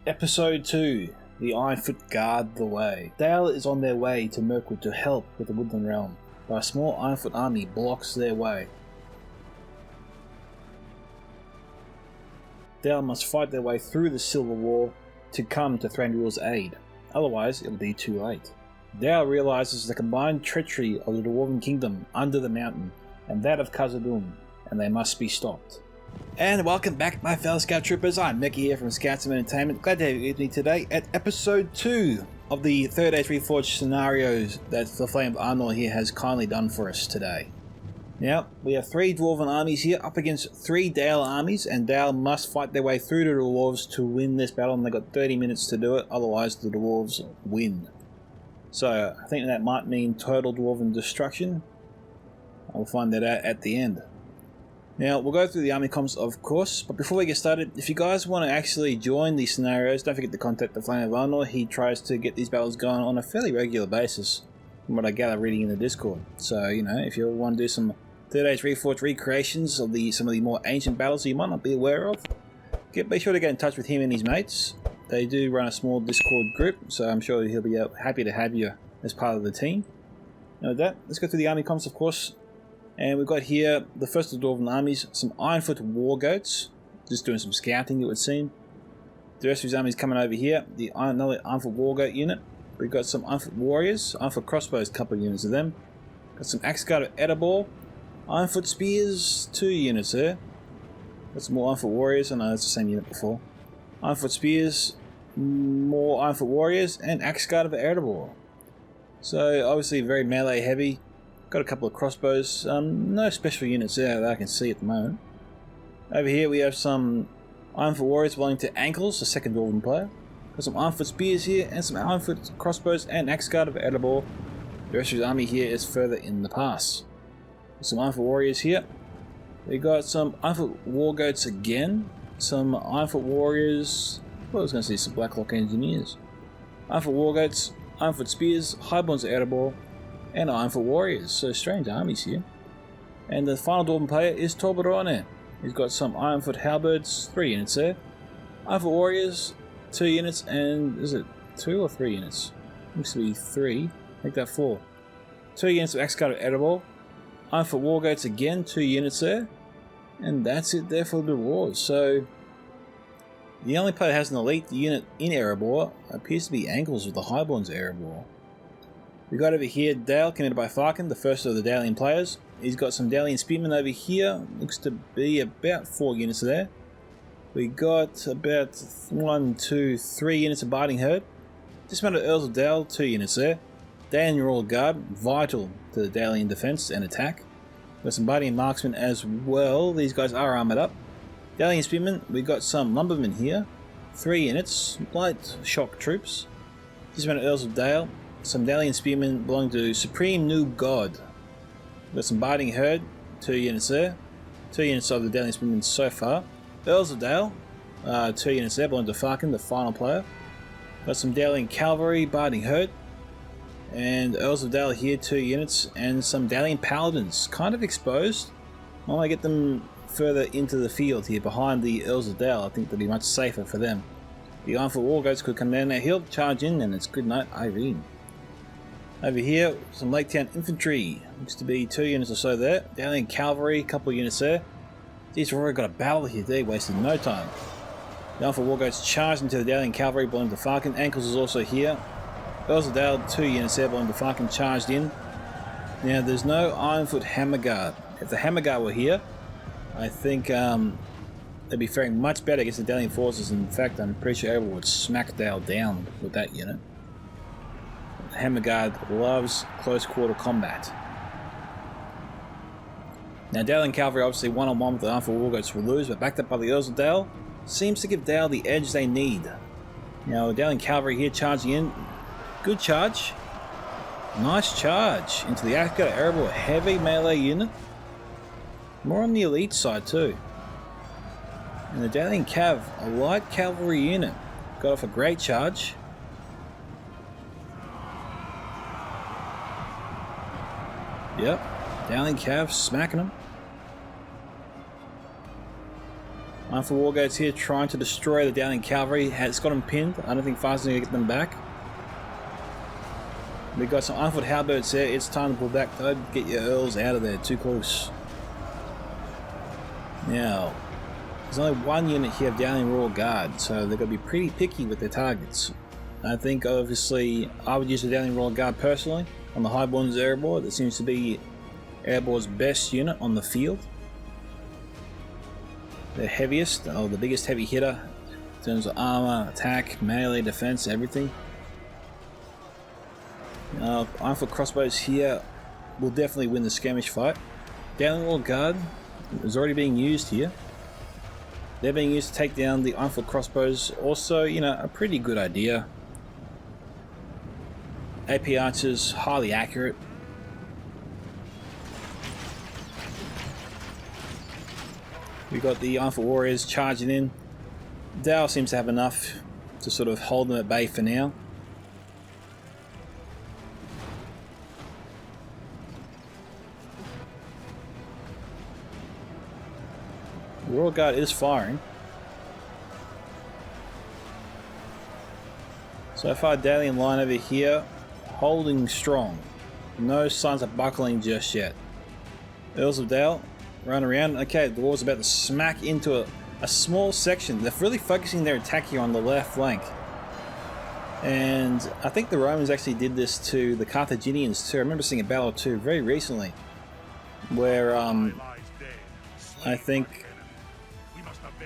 Episode 2. The Ironfoot guard the way. Dale is on their way to Mirkwood to help with the Woodland Realm, but a small Ironfoot army blocks their way. Dale must fight their way through the Silver Wall to come to Thranduil's aid, otherwise it'll be too late. Dale realizes the combined treachery of the Dwarven Kingdom under the mountain and that of Khazad-dûm, and they must be stopped. And welcome back, my fellow Scout Troopers. I'm Micka here from Scouts of Entertainment. Glad to have you with me today at episode 2 of the Third Age Reforged scenarios that the Flame of Arnor here has kindly done for us today. Now, we have 3 Dwarven armies here up against 3 Dale armies, and Dale must fight their way through to the Dwarves to win this battle, and they've got 30 minutes to do it, otherwise the Dwarves win. So, I think that might mean total Dwarven destruction. I'll find that out at the end. Now, we'll go through the army comps, of course, but before we get started, if you guys want to actually join these scenarios, don't forget to contact the Flame of Arnor. He tries to get these battles going on a fairly regular basis, from what I gather reading in the Discord. So, you know, if you want to do some Third Age Reforged recreations of some of the more ancient battles that you might not be aware of, be sure to get in touch with him and his mates. They do run a small Discord group, so I'm sure he'll be happy to have you as part of the team. Now with that, let's go through the army comps, of course. And we've got here the first of the Dwarven armies, some Ironfoot War Goats, just doing some scouting it would seem. The rest of his army is coming over here, another Ironfoot War Goat unit. We've got some Ironfoot Warriors, Ironfoot Crossbows, a couple of units of them. Got some Axe Guard of Erebor, Ironfoot Spears, 2 units there. Got some more Ironfoot Warriors, I know it's the same unit before. Ironfoot Spears, more Ironfoot Warriors, and Axe Guard of Erebor. So obviously very melee heavy. Got a couple of crossbows, no special units there that I can see at the moment. Over here we have some Ironfoot Warriors belonging to Ankles, the second Dwarven player. Got some Ironfoot Spears here, and some Ironfoot Crossbows and Axe Guard of Erebor. The rest of his army here is further in the pass. Some Ironfoot Warriors here. We got some Ironfoot War Goats again. Some Ironfoot Warriors. Well, I was going to say some Blacklock Engineers. Ironfoot War Goats, Ironfoot Spears, Highborns of Erebor, and Ironfoot Warriors. So strange armies here. And the final Dwarven player is Tobylerone. He's got some Ironfoot Halberds, 3 units there. Ironfoot Warriors, 2 units, and is it 2 or 3 units? Looks to be 3. Make that 4. 2 units of Axe Guard of Erebor. Ironfoot War Goats again, 2 units there. And that's it there for the Dwarves. So the only player that has an elite unit in Erebor appears to be Ankles with the Highborns of Erebor. We got over here Dale, commanded by Farkin, the first of the Dalian players. He's got some Dalian Spearmen over here. Looks to be about 4 units there. We got about 1, 2, 3 units of Biding Herd. Dismounted Earls of Dale, 2 units there. Dalian Royal Guard, vital to the Dalian defense and attack. Got some Biding Marksmen as well. These guys are armored up. Dalian Spearmen, we got some Lumbermen here. 3 units, light shock troops. Dismounted Earls of Dale. Some Dalian Spearmen belong to Supreme Noob God. Got some Biding Herd, 2 units there. 2 units of the Dalian Spearmen so far. Earls of Dale, 2 units there, belong to Farkin, the final player. Got some Dalian Cavalry, Biding Herd. And Earls of Dale here, 2 units. And some Dalian Paladins, kind of exposed. I want to get them further into the field here, behind the Earls of Dale. I think they'll be much safer for them. The Ironfoot War Goats could come down that hill, charge in, and it's good night, Irene. Over here, some Lake Town Infantry. Looks to be 2 units or so there. Dalian Cavalry, a couple of units there. These have already got a battle here. They wasted no time. The Ironfoot War Goats charged into the Dalian Cavalry belonging to Farkin. Ankles is also here. Earls of Dale, 2 units there belonging to Farkin, charged in. Now, there's no Ironfoot Hammer Guard. If the Hammer Guard were here, I think they'd be faring much better against the Dalian forces. In fact, I'm pretty sure Erebor would smack Dale down with that unit. Hammer Guard loves close quarter combat. Now Dalian Cavalry obviously one-on-one with the Ironfoot War Goats will lose, but backed up by the Earls of Dale, seems to give Dale the edge they need. Now Dalian Cavalry here charging in. Good charge. Nice charge into the Axe Guard of Erebor, heavy melee unit. More on the elite side too. And the Dalian Cav, a light cavalry unit, got off a great charge. Yep, Dalian Cav smacking them. Arnor Wargates here trying to destroy the Dowling Cavalry. Has got them pinned. I don't think Farkin's going to get them back. We've got some Arnor Halberds there. It's time to pull back though. Get your Earls out of there. Too close. Now, there's only one unit here of Dowling Royal Guard, so they're going to be pretty picky with their targets. I think obviously I would use the Dowling Royal Guard personally on the Highborn's Erebor. That seems to be Erebor's best unit on the field. The heaviest, or the biggest heavy hitter in terms of armor, attack, melee, defense, everything. Arnor crossbows here will definitely win the skirmish fight. Dowling Royal Guard is already being used here. They're being used to take down the Arnor crossbows. Also, you know, a pretty good idea. AP archers, highly accurate. We've got the Arnor warriors charging in. Dow seems to have enough to sort of hold them at bay for now. The Royal Guard is firing. So far, Dalian line over here, holding strong. No signs of buckling just yet. Earls of Dale run around. Okay, the war's about to smack into a small section. They're really focusing their attack here on the left flank. And I think the Romans actually did this to the Carthaginians too. I remember seeing a battle or two very recently where I think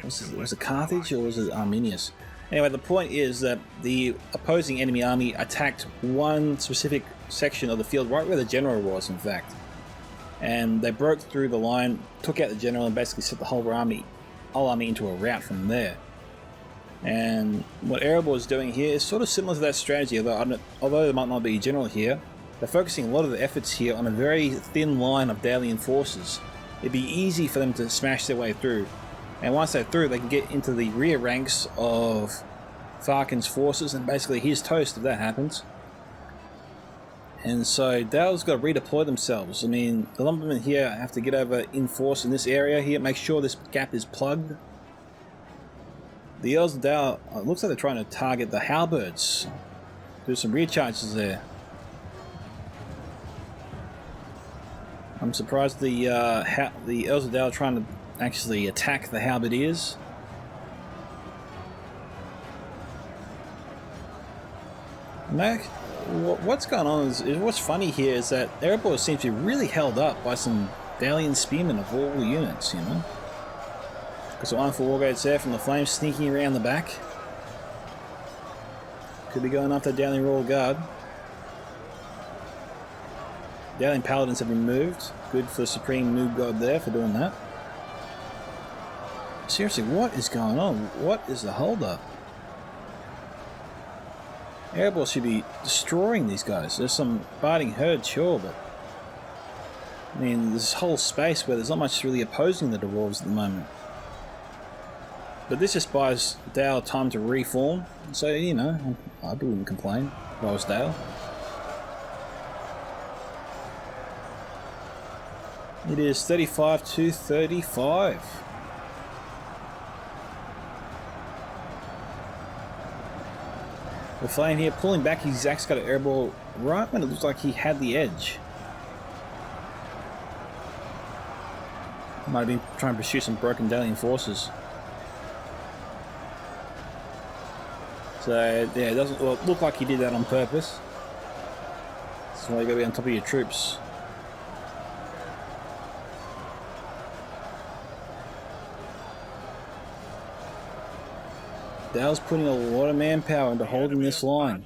was it Carthage or was it Arminius? Anyway, the point is that the opposing enemy army attacked one specific section of the field right where the general was, in fact. And they broke through the line, took out the general, and basically set the whole army into a rout from there. And what Erebor is doing here is sort of similar to that strategy, although there might not be a general here. They're focusing a lot of the efforts here on a very thin line of Dalian forces. It'd be easy for them to smash their way through. And once they're through, they can get into the rear ranks of Farkin's forces, and basically he's toast if that happens. And so Dale's got to redeploy themselves. I mean, the lumbermen here have to get over in force in this area here, make sure this gap is plugged. The Earls of Dale, it looks like they're trying to target the halberds. Do some rear charges there. I'm surprised the Earls of Dale are trying to actually attack the halberdiers. Mac, what's going on is what's funny here is that Erebor seems to be really held up by some Dalian spearmen of all units, you know. Got some Arnor Wargates there from the flames sneaking around the back. Could be going after Dalian Royal Guard. Dalian Paladins have been moved. Good for the Supreme Noob God there for doing that. Seriously, what is going on? What is the hold-up? Erebor should be destroying these guys. There's some biting herd, sure, but I mean, there's this whole space where there's not much really opposing the dwarves at the moment. But this just buys Dale time to reform, so, you know, I wouldn't complain if I was Dale. It is 35 to 35. The flame here pulling back his axe got Erebor right when it looks like he had the edge. Might have been trying to pursue some broken Dalian forces. So yeah, it doesn't look like he did that on purpose. That's why you gotta be on top of your troops. Dale's putting a lot of manpower into holding this line.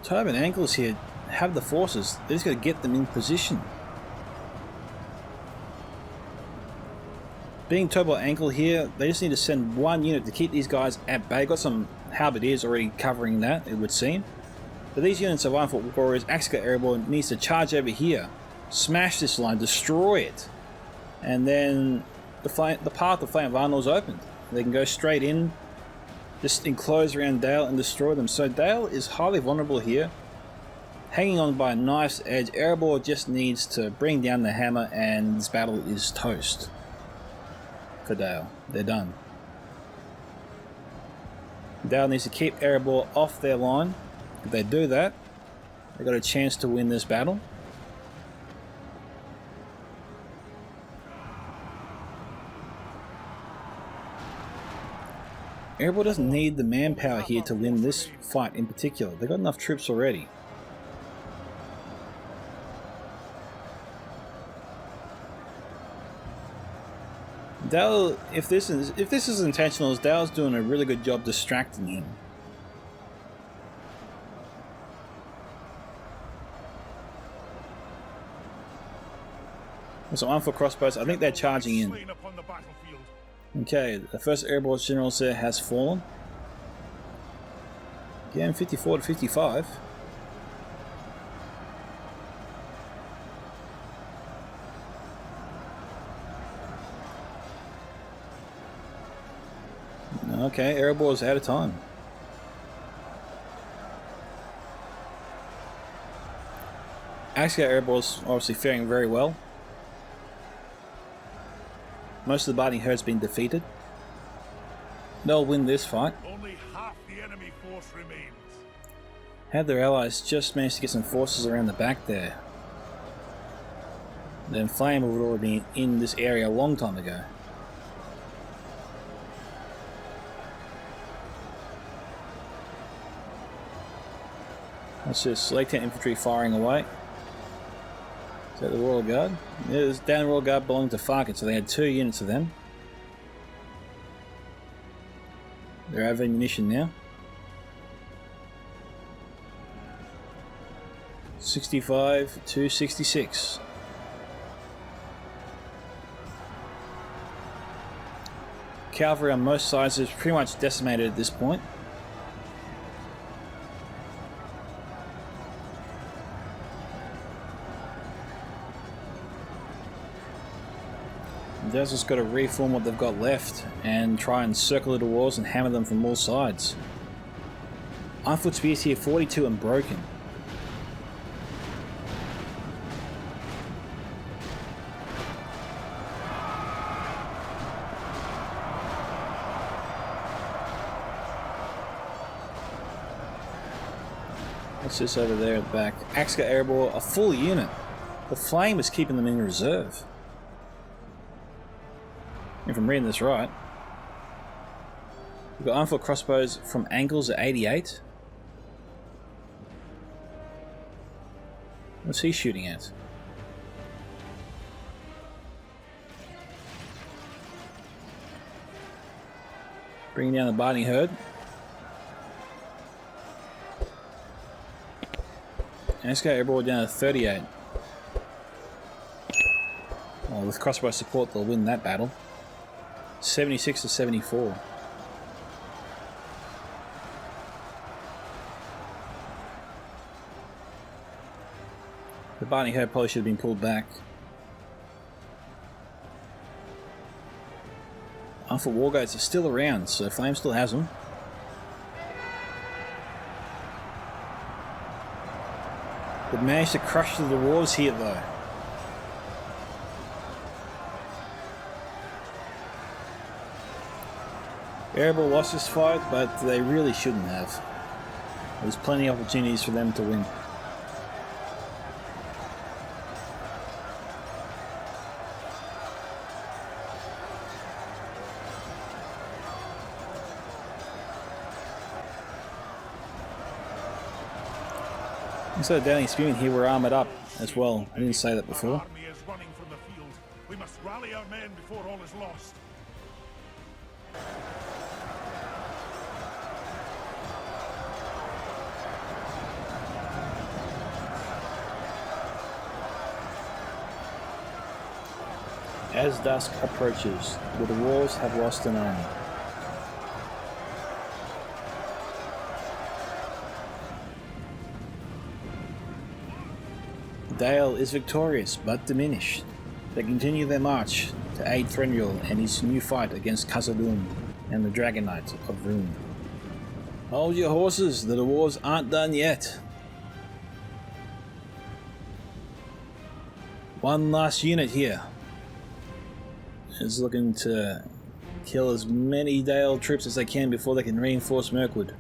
Toby and Ankles here have the forces. They just got to get them in position. Being Toby and Ankle here, they just need to send one unit to keep these guys at bay. Got some halberdiers already covering that, it would seem. But these units of Ironfoot Warriors, Axca Erebor needs to charge over here, smash this line, destroy it, and then the path of Flame of Arnor is opened. They can go straight in, just enclose around Dale and destroy them. So Dale is highly vulnerable here. Hanging on by a knife's edge, Erebor just needs to bring down the hammer and this battle is toast. For Dale. They're done. Dale needs to keep Erebor off their line. If they do that, they've got a chance to win this battle. Erebor doesn't need the manpower here to win this fight in particular. They've got enough troops already. Dale, if this is intentional, Dale's doing a really good job distracting him. So on for crossbows. I think they're charging in. Okay, the first Erebor general there has fallen. Again, 54 to 55. Okay, Erebor's out of time. Actually, Erebor's obviously faring very well. Most of the Barney herd's been defeated. They'll win this fight. Only half the enemy force remains. Had their allies just managed to get some forces around the back there, then Flame would already be in this area a long time ago. That's just Lake Town infantry firing away. Is that the Royal Guard? Yeah, there's down Royal Guard belonging to Farkin, so they had 2 units of them. They're out of ammunition now. 65 to 66. Cavalry on most sides is pretty much decimated at this point. They've just got to reform what they've got left and try and circle little walls and hammer them from all sides. Ironfoot Spears here, 42 and broken. What's this over there at the back? Axka Erebor, a full unit. The Flame is keeping them in reserve. If I'm reading this right. We've got Ironfoot crossbows from angles at 88. What's he shooting at? Bringing down the Barney herd. And let's go Erebor down to 38. Well, with crossbow support, they'll win that battle. 76 to 74. The Barney herd probably should have been pulled back. Ironfoot Wargoats are still around, so Flame still has them. They've managed to crush through the walls here though. Erebor lost this fight, but they really shouldn't have. There's plenty of opportunities for them to win. So down in Spewing here, we're armoured up as well. I didn't say that before. Our army is running from the field. We must rally our men before all is lost. As dusk approaches, the dwarves have lost an army. Dale is victorious but diminished. They continue their march to aid Threnriel and his new fight against Khazad-dûm and the Dragon Knight of Rune. Hold your horses, the dwarves aren't done yet. One last unit here is looking to kill as many Dale troops as they can before they can reinforce Mirkwood.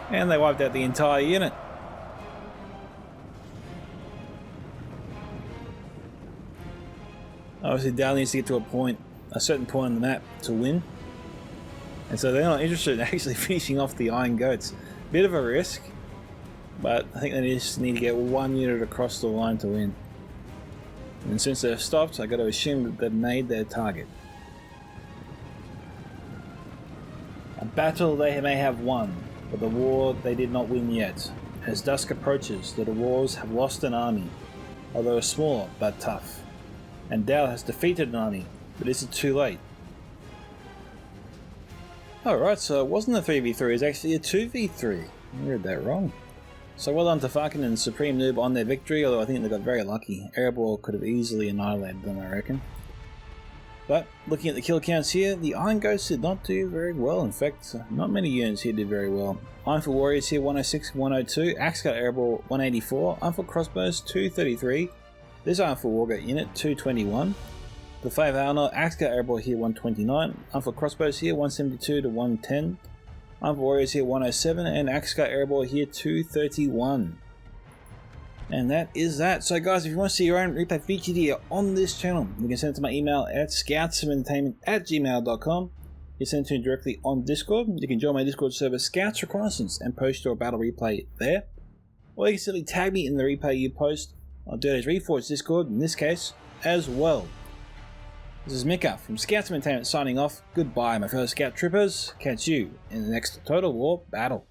And they wiped out the entire unit. Obviously Dale needs to get to a certain point on the map to win. And so they're not interested in actually finishing off the Iron Goats. Bit of a risk, but I think they just need to get one unit across the line to win. And since they've stopped, I got to assume that they've made their target. A battle they may have won, but the war they did not win yet. As dusk approaches, the Dwarves have lost an army, although smaller but tough. And Dale has defeated an army, but is it too late? Alright, so it wasn't a 3v3, it was actually a 2v3. I read that wrong. So well done to Farkin and Supreme Noob on their victory, although I think they got very lucky. Erebor could have easily annihilated them, I reckon. But, looking at the kill counts here, the Iron Ghosts did not do very well. In fact, not many units here did very well. Ironfoot Warriors here 106, 102, Axecut Erebor 184, Ironfoot Crossbows 233, this Ironfoot Wargoat unit 221, the 5 Arnor, Axecut Erebor here 129, Ironfoot Crossbows here 172 to 110, Ironfoot Warriors here 107, and Axecut Erebor here 231. And that is that. So guys, if you want to see your own replay featured here on this channel, you can send it to my email at scoutsomentertainment@gmail.com. You send it to me directly on Discord. You can join my Discord server Scouts Reconnaissance and post your battle replay there. Or you can simply tag me in the replay you post on Dirty's Reforged Discord, in this case, as well. This is Micka from Scouts Entertainment signing off. Goodbye, my fellow Scout Troopers. Catch you in the next Total War battle.